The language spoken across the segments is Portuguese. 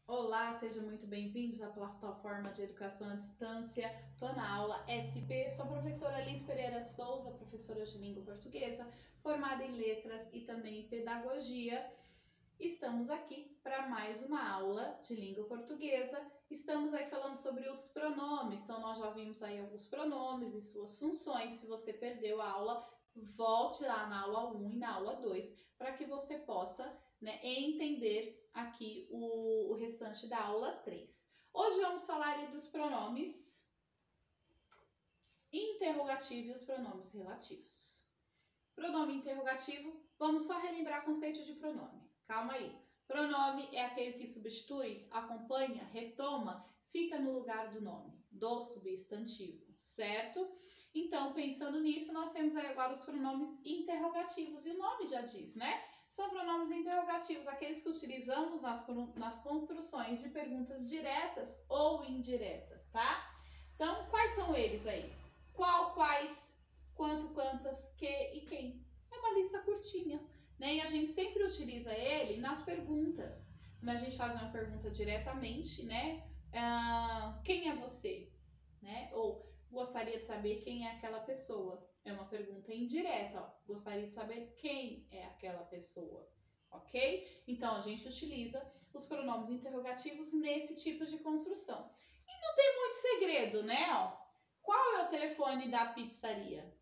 Olá, sejam muito bem-vindos à plataforma de educação à distância. Estou na aula SP, sou a professora Liz Pereira de Souza, professora de língua portuguesa, formada em letras e também em pedagogia. Estamos aqui para mais uma aula de língua portuguesa. Estamos aí falando sobre os pronomes, então nós já vimos aí alguns pronomes e suas funções. Se você perdeu a aula, volte lá na aula 1 e na aula 2 para que você possa, entender aqui o restante da aula 3. Hoje vamos falar aí dos pronomes interrogativo e os pronomes relativos. Pronome interrogativo, vamos só relembrar conceito de pronome. Calma aí. Pronome é aquele que substitui, acompanha, retoma, fica no lugar do nome, do substantivo, certo? Então, pensando nisso, nós temos aí agora os pronomes interrogativos. E o nome já diz, né? São pronomes interrogativos, aqueles que utilizamos nas construções de perguntas diretas ou indiretas, tá? Então, quais são eles aí? Qual, quais, quanto, quantas, que e quem. É uma lista curtinha, né? E a gente sempre utiliza ele nas perguntas. Quando a gente faz uma pergunta diretamente, né? Quem é você? Né? Ou gostaria de saber quem é aquela pessoa. É uma pergunta indireta, ó. Gostaria de saber quem é aquela pessoa, ok? Então a gente utiliza os pronomes interrogativos nesse tipo de construção. E não tem muito segredo, né? Ó, qual é o telefone da pizzaria?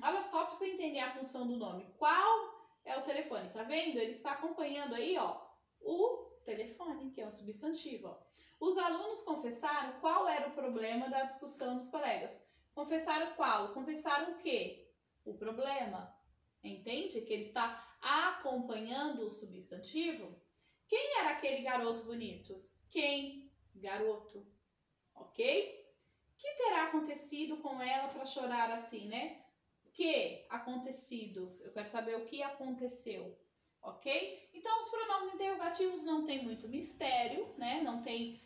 Olha só para você entender a função do nome. Qual é o telefone? Tá vendo? Ele está acompanhando aí, ó, o telefone, que é o substantivo. Ó. Os alunos confessaram qual era o problema da discussão dos colegas. Confessaram qual? Confessaram o quê? O problema. Entende? Que ele está acompanhando o substantivo. Quem era aquele garoto bonito? Quem? Garoto. Ok? O que terá acontecido com ela para chorar assim, né? Que acontecido. Eu quero saber o que aconteceu, ok? Então, os pronomes interrogativos não tem muito mistério, né? Não tem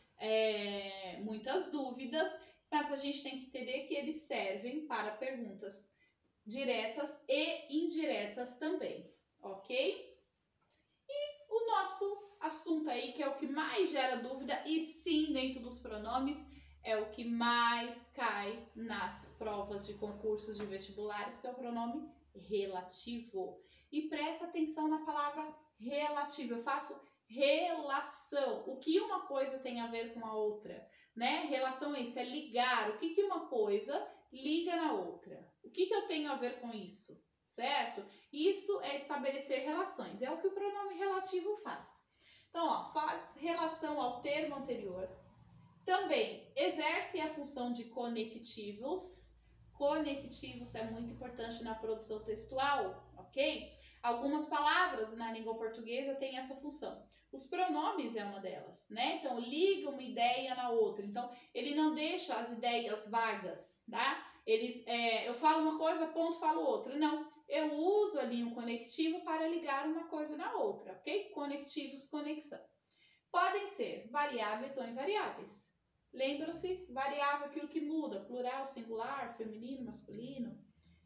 muitas dúvidas, mas a gente tem que entender que eles servem para perguntas diretas e indiretas também, ok? E o nosso assunto aí, que é o que mais gera dúvida, e sim, dentro dos pronomes, é o que mais cai nas provas de concursos de vestibulares, que é o pronome relativo. E presta atenção na palavra relativo. Eu faço relação. O que uma coisa tem a ver com a outra, né? Relação é isso, é ligar. O que uma coisa liga na outra? O que eu tenho a ver com isso, certo? Isso é estabelecer relações. É o que o pronome relativo faz. Então, ó, faz relação ao termo anterior. Também exerce a função de conectivos. Conectivos é muito importante na produção textual, ok? Algumas palavras na língua portuguesa têm essa função. Os pronomes é uma delas, né? Então, liga uma ideia na outra. Então, ele não deixa as ideias vagas, tá? Eu falo uma coisa, ponto, falo outra. Não, eu uso ali um conectivo para ligar uma coisa na outra, ok? Conectivos, conexão. Podem ser variáveis ou invariáveis. Lembra-se, variável aquilo que muda, plural, singular, feminino, masculino.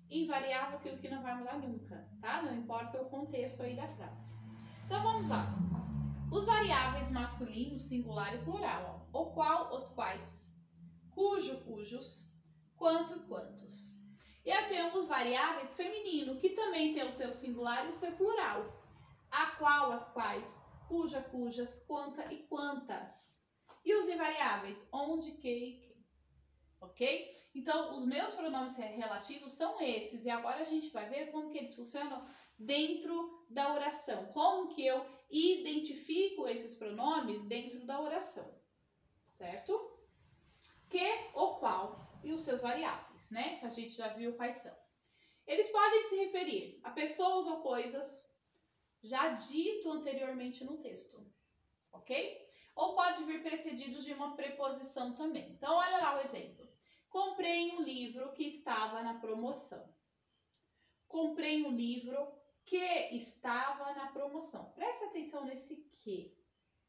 Invariável aquilo que não vai mudar nunca, tá? Não importa o contexto aí da frase. Então vamos lá. Os variáveis masculino, singular e plural, ó. O qual, os quais, cujo, cujos, quanto, quantos. E eu tenho os variáveis feminino, que também tem o seu singular e o seu plural. A qual, as quais, cuja, cujas, quanta e quantas. E os invariáveis, onde, que e quem. Ok? Então, os meus pronomes relativos são esses. E agora a gente vai ver como que eles funcionam dentro da oração. Como que eu identifico esses pronomes dentro da oração. Certo? Que, o qual e os seus variáveis, né? Que a gente já viu quais são. Eles podem se referir a pessoas ou coisas já dito anteriormente no texto, ok? Ou pode vir precedido de uma preposição também. Então, olha lá o exemplo. Comprei um livro que estava na promoção. Comprei um livro que estava na promoção. Presta atenção nesse que,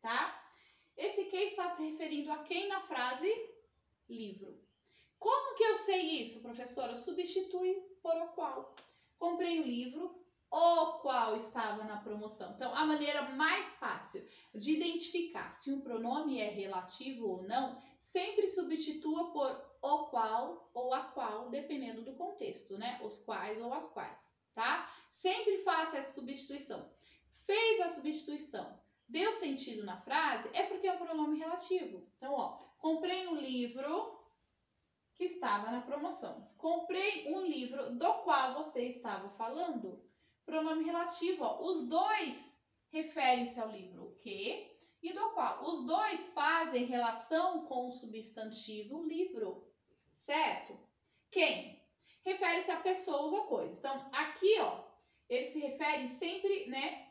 tá? Esse que está se referindo a quem na frase? Livro. Como que eu sei isso, professora? Substitui por o qual. Comprei um livro o qual estava na promoção. Então, a maneira mais fácil de identificar se um pronome é relativo ou não, sempre substitua por o qual ou a qual, dependendo do contexto, né? Os quais ou as quais, tá? Sempre faça essa substituição. Fez a substituição, deu sentido na frase, é porque é um pronome relativo. Então, ó, comprei um livro que estava na promoção. Comprei um livro do qual você estava falando. Pronome relativo, ó, os dois referem-se ao livro o que e do qual. Os dois fazem relação com o substantivo livro, certo? Quem? Refere-se a pessoas ou coisas. Então, aqui, ó, eles se referem sempre, né,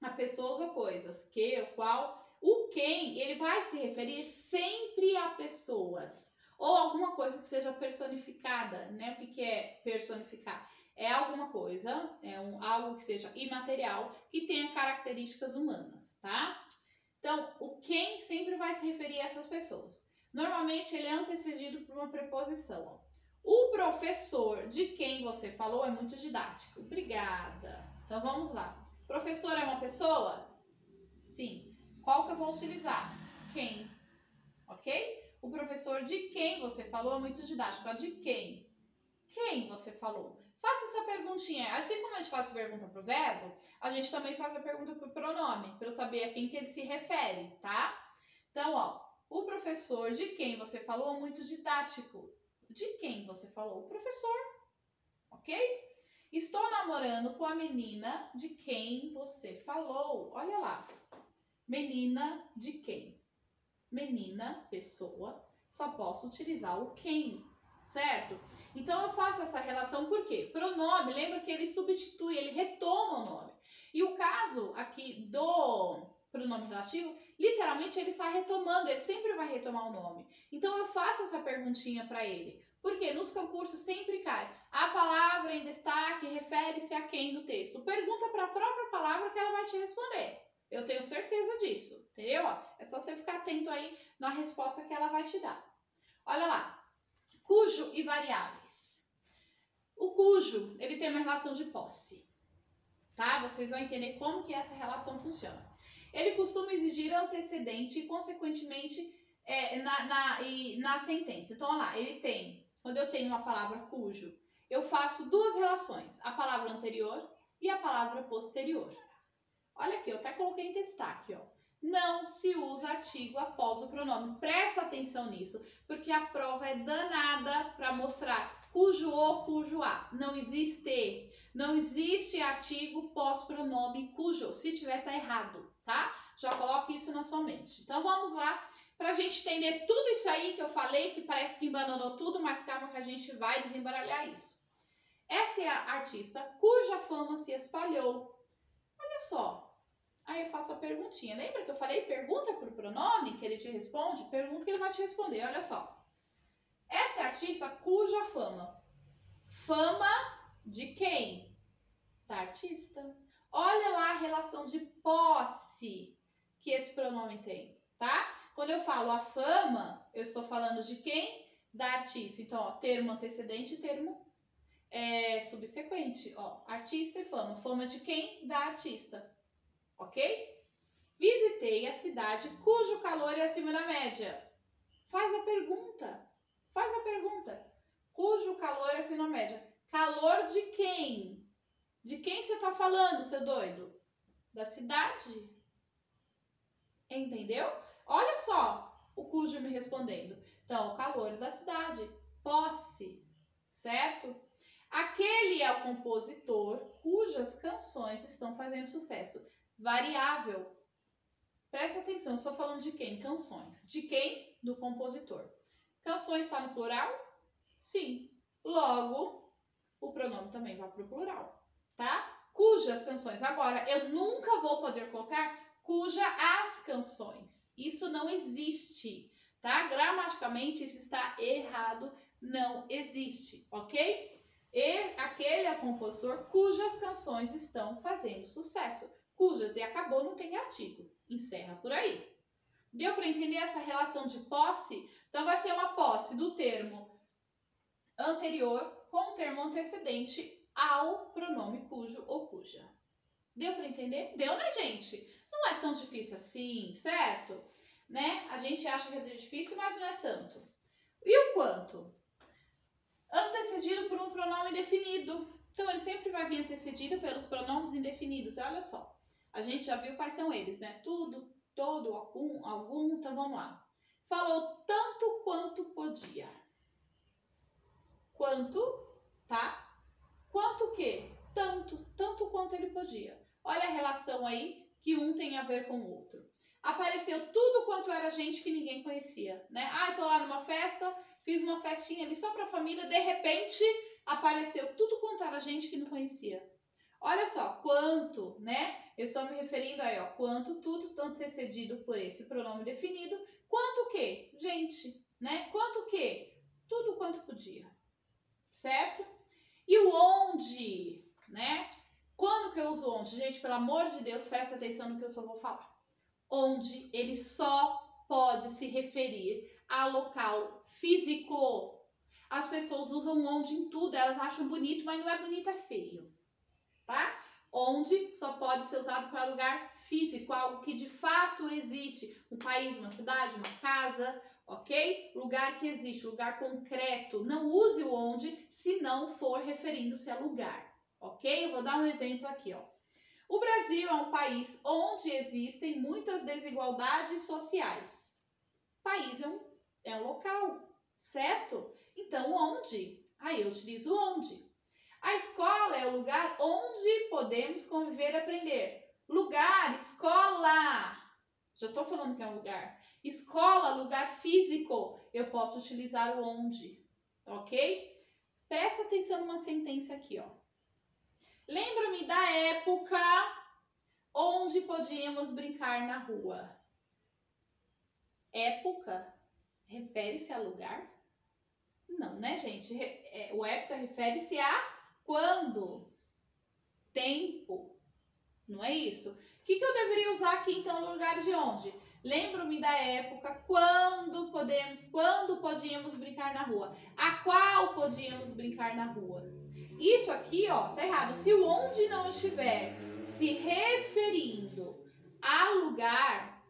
a pessoas ou coisas. Que, o qual. O quem, ele vai se referir sempre a pessoas. Ou alguma coisa que seja personificada, né? O que é personificar? É alguma coisa, algo que seja imaterial, que tenha características humanas, tá? Então, o quem sempre vai se referir a essas pessoas. Normalmente, ele é antecedido por uma preposição. Ó. O professor de quem você falou é muito didático. Obrigada. Então, vamos lá. Professor é uma pessoa? Sim. Qual que eu vou utilizar? Quem. Ok? O professor de quem você falou é muito didático. De quem? Quem você falou? Faça essa perguntinha. Assim como a gente faz a pergunta para o verbo, a gente também faz a pergunta para o pronome, para eu saber a quem que ele se refere, tá? Então, ó, o professor de quem você falou é muito didático. De quem você falou? O professor, ok? Estou namorando com a menina de quem você falou. Olha lá. Menina de quem? Menina, pessoa, só posso utilizar o quem, certo? Então, eu faço essa relação por quê? Pronome, lembra que ele substitui, ele retoma o nome. E o caso aqui do pronome relativo, literalmente ele está retomando, ele sempre vai retomar o nome. Então, eu faço essa perguntinha para ele. Porque nos concursos sempre cai. A palavra em destaque refere-se a quem no texto? Pergunta para a própria palavra que ela vai te responder. Eu tenho certeza disso, entendeu? É só você ficar atento aí na resposta que ela vai te dar. Olha lá. Cujo e variáveis. O cujo, ele tem uma relação de posse, tá? Vocês vão entender como que essa relação funciona. Ele costuma exigir antecedente e, consequentemente, na sentença. Então, olha lá, ele tem, quando eu tenho uma palavra cujo, eu faço duas relações, a palavra anterior e a palavra posterior. Olha aqui, eu até coloquei em destaque, ó. Não se usa artigo após o pronome. Presta atenção nisso, porque a prova é danada para mostrar cujo ou cujo a. Não existe artigo pós-pronome cujo. Se tiver, tá errado, tá? Já coloque isso na sua mente. Então, vamos lá, para a gente entender tudo isso aí que eu falei, que parece que embananou tudo, mas calma que a gente vai desembaralhar isso. Essa é a artista cuja fama se espalhou. Olha só. Aí eu faço a perguntinha. Lembra que eu falei pergunta para o pronome que ele te responde? Pergunta que ele vai te responder. Olha só. Essa é a artista cuja fama. Fama de quem? Da artista. Olha lá a relação de posse que esse pronome tem, tá? Quando eu falo a fama, eu estou falando de quem? Da artista. Então, ó, termo antecedente e termo subsequente. Ó, artista e fama. Fama de quem? Da artista. Ok? Visitei a cidade cujo calor é acima da média. Faz a pergunta. Faz a pergunta. Cujo calor é acima da média. Calor de quem? De quem você está falando, seu doido? Da cidade. Entendeu? Olha só o cujo me respondendo. Então, o calor da cidade. Posse. Certo? Aquele é o compositor cujas canções estão fazendo sucesso. Variável. Presta atenção, eu estou falando de quem? Canções. De quem? Do compositor. Canções está no plural? Sim. Logo, o pronome também vai para o plural, tá? Cujas canções. Agora, eu nunca vou poder colocar cuja as canções. Isso não existe, tá? Gramaticalmente, isso está errado. Não existe, ok? E aquele é o compositor cujas canções estão fazendo sucesso. Cujas e acabou, não tem artigo. Encerra por aí. Deu para entender essa relação de posse? Então, vai ser uma posse do termo anterior com o termo antecedente ao pronome cujo ou cuja. Deu para entender? Deu, né, gente? Não é tão difícil assim, certo? Né? A gente acha que é difícil, mas não é tanto. E o quanto? Antecedido por um pronome indefinido. Então, ele sempre vai vir antecedido pelos pronomes indefinidos. Olha só. A gente já viu quais são eles, né? Tudo, todo, algum. Então, vamos lá. Falou tanto quanto podia. Quanto, tá? Quanto o quê? Tanto quanto ele podia. Olha a relação aí que um tem a ver com o outro. Apareceu tudo quanto era gente que ninguém conhecia, né? Ah, tô lá numa festa, fiz uma festinha ali só pra família, de repente apareceu tudo quanto era gente que não conhecia. Olha só, quanto, né? Eu estou me referindo aí, ó, quanto tudo antecedido por esse pronome definido, quanto o quê? Gente, né? Quanto o quê? Tudo quanto podia, certo? E o onde, né? Quando que eu uso onde? Gente, pelo amor de Deus, presta atenção no que eu só vou falar. Onde ele só pode se referir a local físico. As pessoas usam onde em tudo, elas acham bonito, mas não é bonito, é feio, tá? Onde só pode ser usado para lugar físico, algo que de fato existe. Um país, uma cidade, uma casa, ok? Lugar que existe, lugar concreto. Não use o onde se não for referindo-se a lugar, ok? Eu vou dar um exemplo aqui, ó. O Brasil é um país onde existem muitas desigualdades sociais. País é um local, certo? Então, onde? Aí eu utilizo onde. A escola é o lugar onde podemos conviver e aprender. Lugar, escola. Já estou falando que é um lugar. Escola, lugar físico. Eu posso utilizar o onde, ok? Presta atenção numa sentença aqui, ó. Lembro-me da época onde podíamos brincar na rua. Época refere-se a lugar? Não, né, gente? O época refere-se a quando? Tempo. Não é isso? O que eu deveria usar aqui, então, no lugar de onde? Lembro-me da época quando podíamos brincar na rua. A qual podíamos brincar na rua? Isso aqui, ó, tá errado. Se o onde não estiver se referindo a lugar,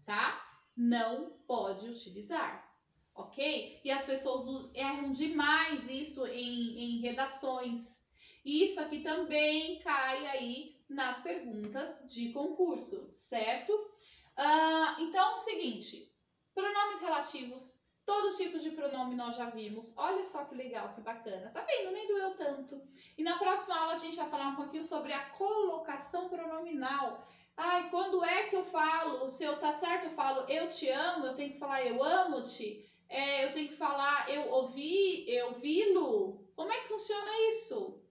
tá? Não pode utilizar, ok? E as pessoas erram demais isso em redações. E isso aqui também cai aí nas perguntas de concurso, certo? Então, é o seguinte, pronomes relativos, todos os tipos de pronome nós já vimos. Olha só que legal, que bacana. Tá vendo? Nem doeu tanto. E na próxima aula a gente vai falar um pouquinho sobre a colocação pronominal. Ai, quando é que eu falo, se eu tá certo, eu falo eu te amo, eu tenho que falar eu amo-te, eu tenho que falar eu ouvi, eu vi-lo. Como é que funciona isso?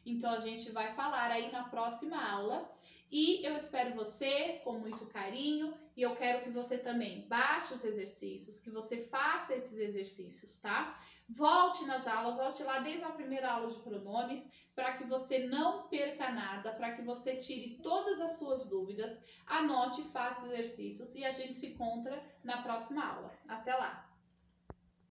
Então, a gente vai falar aí na próxima aula. E eu espero você com muito carinho. E eu quero que você também baixe os exercícios, que você faça esses exercícios, tá? Volte nas aulas, volte lá desde a primeira aula de pronomes, para que você não perca nada, para que você tire todas as suas dúvidas, anote, faça exercícios e a gente se encontra na próxima aula. Até lá!